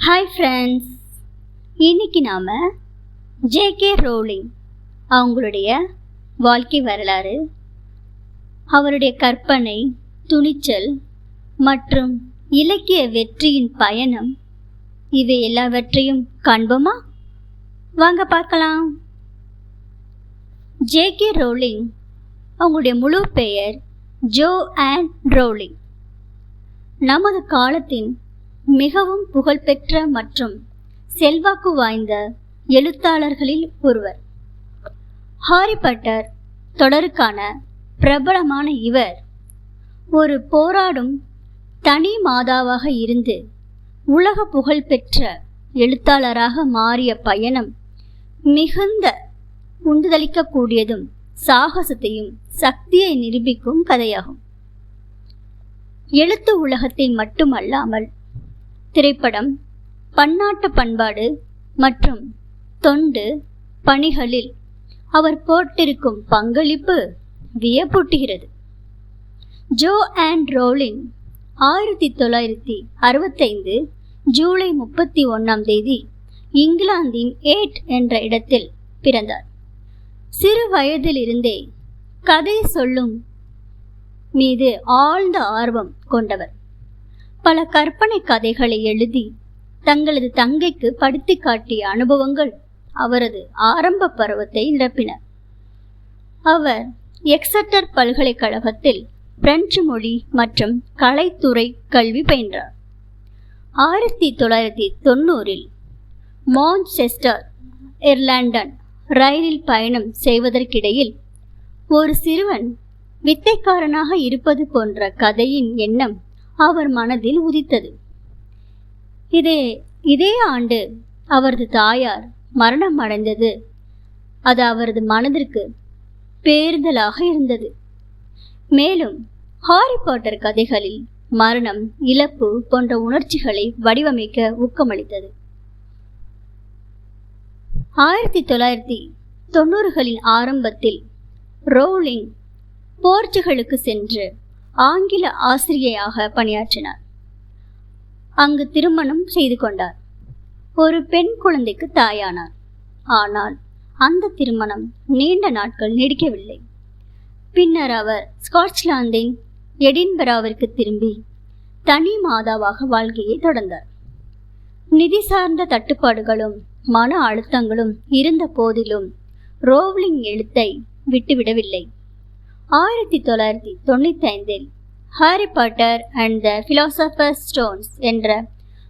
Hi friends, இன்னைக்கு நாம் JK. Rolling அவங்களுடைய வாழ்க்கை வரலாறு, அவருடைய கற்பனை, துணிச்சல் மற்றும் இலக்கிய வெற்றியின் பயணம் இவை எல்லாவற்றையும் காண்போமா? வாங்க பார்க்கலாம். ஜே.கே. ரோலிங் அவங்களுடைய முழு பெயர் ஜோஆன் ரோலிங். நமது காலத்தின் மிகவும் புகழ்பெற்ற மற்றும் செல்வாக்கு வாய்ந்த எழுத்தாளர்களில் ஒருவர். ஹாரி பாட்டர் தொடருக்கான பிரபலமான இவர் ஒரு போராடும் தனி மாதாவாக இருந்து உலக புகழ்பெற்ற எழுத்தாளராக மாறிய பயணம் மிகுந்த உந்துதளிக்கக்கூடியதும் சாகசத்தையும் சக்தியை நிரூபிக்கும் கதையாகும். எழுத்து உலகத்தை மட்டுமல்லாமல் திரைப்படம், பன்னாட்டு பண்பாடு மற்றும் தொண்டு பணிகளில் அவர் போட்டிருக்கும் பங்களிப்பு வியப்பூட்டுகிறது. ஜோஆன் ரோலிங் 1965 ஜூலை 31 இங்கிலாந்தின் ஏட் என்ற இடத்தில் பிறந்தார். சிறு வயதிலிருந்தே கதை சொல்லும் மீது ஆழ்ந்த ஆர்வம் கொண்டவர். பல கற்பனை கதைகளை எழுதி தங்களது தங்கைக்கு படித்து காட்டிய அனுபவங்கள் அவரது ஆரம்ப பருவத்தை நிரப்பின. அவர் எக்ஸெட்டர் பல்கலைக்கழகத்தில் பிரெஞ்சு மொழி மற்றும் கலைத்துறை கல்வி பயின்றார். 1990 மான்செஸ்டர் லண்டன் ரயிலில் பயணம் செய்வதற்கிடையில் ஒரு சிறுவன் வித்தைக்காரனாக இருப்பது போன்ற கதையின் எண்ணம் அவர் மனதில் உதித்தது. இதே ஆண்டு அவரது தாயார் மரணம் அடைந்தது. அது அவரது மனதிற்கு பேறுதலாக இருந்தது. மேலும் ஹாரி பாட்டர் கதைகளில் மரணம், இழப்பு போன்ற உணர்ச்சிகளை வடிவமைக்க ஊக்கமளித்தது. 1990களின் ஆரம்பத்தில் ரோலிங் போர்ச்சுகலுக்கு சென்று ஆங்கில ஆசிரியையாக பணியாற்றினார். அங்கு திருமணம் செய்து கொண்டார். ஒரு பெண் குழந்தைக்கு தாயானார். ஆனால் அந்த திருமணம் நீண்ட நாட்கள் நீடிக்கவில்லை. பின்னர் அவர் ஸ்காட்லாந்தின் எடின்பராவிற்கு திரும்பி தனி மாதாவாக வாழ்க்கையை தொடர்ந்தார். நிதி சார்ந்த தட்டுப்பாடுகளும் மன அழுத்தங்களும் இருந்த போதிலும் ரோலிங் எழுத்தை விட்டுவிடவில்லை. 1995 Harry Potter and the philosophers stones என்ற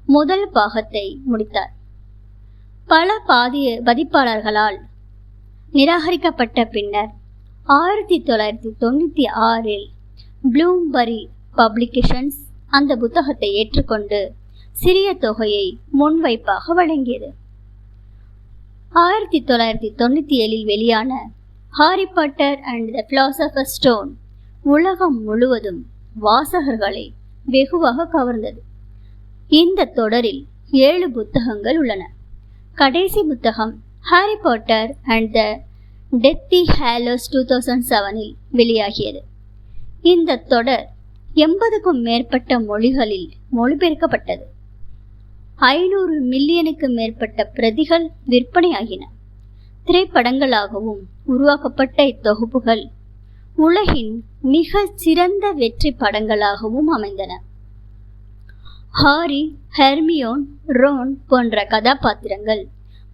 முதல் பாகத்தை முடித்தார். பல பதிப்பாளர்களால் நிராகரிக்கப்பட்ட பின்னர் 1996 ப்ளூம்பரி பப்ளிகேஷன்ஸ் அந்த புத்தகத்தை ஏற்றுக்கொண்டு சிறிய தொகையை முன்வைப்பாக வழங்கியது. 1997 வெளியான Harry Potter and the philosophers stone உலகம் முழுவதும் வாசகர்களை வெகுவாக கவர்ந்தது. இந்த தொடரில் 7 புத்தகங்கள் உள்ளன. கடைசி புத்தகம் Harry Potter and the Deathly Hallows 2007 வெளியாகியது. இந்த தொடர் 80க்கும் மேற்பட்ட மொழிகளில் மொழிபெயர்க்கப்பட்டது. 500 மில்லியனுக்கு மேற்பட்ட பிரதிகள் விற்பனையாகின. திரைப்படங்களாகவும் உருவாக்கப்பட்ட இத்தொகுப்புகள் உலகின் மிக சிறந்த வெற்றி படங்களாகவும் அமைந்தன. ஹாரி, ஹெர்மியோன், ரோன் போன்ற கதாபாத்திரங்கள்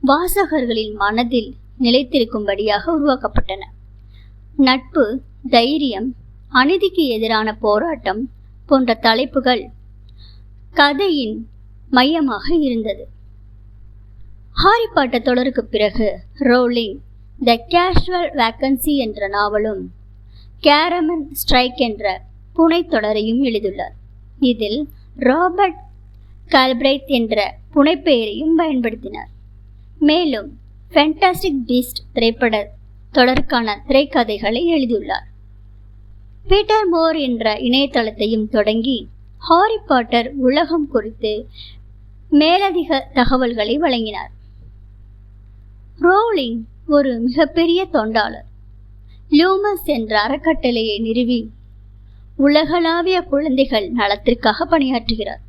வாசகர்களின் மனதில் நிலைத்திருக்கும்படியாக உருவாக்கப்பட்டன. நட்பு, தைரியம், அநீதிக்கு எதிரான போராட்டம் போன்ற தலைப்புகள் கதையின் மையமாக இருந்தது. ஹாரி பாட்டர் தொடருக்கு பிறகு ரோலிங் த கேஷுவல் வேக்கன்சி என்ற நாவலும் கேரமன் ஸ்ட்ரைக் என்ற புனைத்தொடரையும் எழுதியுள்ளார். இதில் ராபர்ட் கால்பிரைட் என்ற புனைப்பெயரையும் பயன்படுத்தினார். மேலும் ஃபேண்டாஸ்டிக் பீஸ்ட் திரைப்பட தொடருக்கான திரைக்கதைகளை எழுதியுள்ளார். பீட்டர் மோர் என்ற இணையதளத்தையும் தொடங்கி ஹாரி பாட்டர் உலகம் குறித்து மேலதிக தகவல்களை வழங்கினார். ரோலிங் ஒரு மிகப்பெரிய தொண்டாளர். லூமஸ் என்ற அறக்கட்டளையை நிறுவி உலகளாவிய குழந்தைகள் நலத்திற்காக பணியாற்றுகிறார்.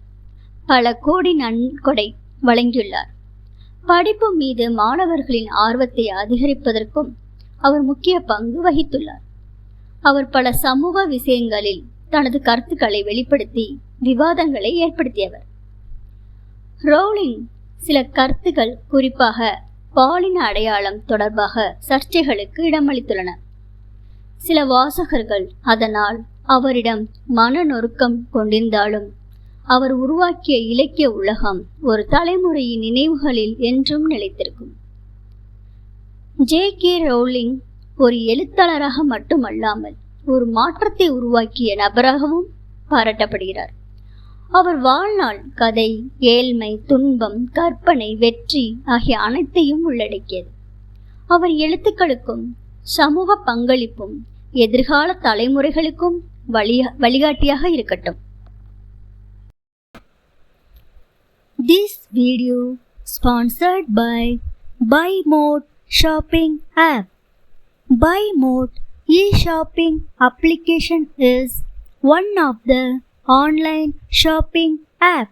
பல கோடி நன்கொடை வழங்கியுள்ளார். படிப்பு மீது மாணவர்களின் ஆர்வத்தை அதிகரிப்பதற்கும் அவர் முக்கிய பங்கு வகித்துள்ளார். அவர் பல சமூக விஷயங்களில் தனது கருத்துக்களை வெளிப்படுத்தி விவாதங்களை ஏற்படுத்தியவர். ரோலிங் சில கருத்துக்கள், குறிப்பாக பாலின அடையாளம் தொடர்பாக சர்ச்சைகளுக்கு இடமளித்துள்ளன. சில வாசகர்கள் அதனால் அவரிடம் மன நொறுக்கம் கொண்டிருந்தாலும் அவர் உருவாக்கிய இலக்கிய உலகம் ஒரு தலைமுறையின் நினைவுகளில் என்றும் நிலைத்திருக்கும். J.K. ரோலிங் ஒரு எழுத்தாளராக மட்டுமல்லாமல் ஒரு மாற்றத்தை உருவாக்கிய நபராகவும் பாராட்டப்படுகிறார். அவர் வாழ்நாள் கதை, ஏழ்மை, துன்பம், கற்பனை, வெற்றி ஆகிய அனைத்தையும் உள்ளடக்கியது. அவர் எழுத்துக்களுக்கும் சமூக பங்களிப்பும் எதிர்கால தலைமுறைகளுக்கும் வழிகாட்டியாக இருக்கட்டும். This video sponsored by Buy Mode Shopping app. Buy Mode e-shopping application is one of the online shopping app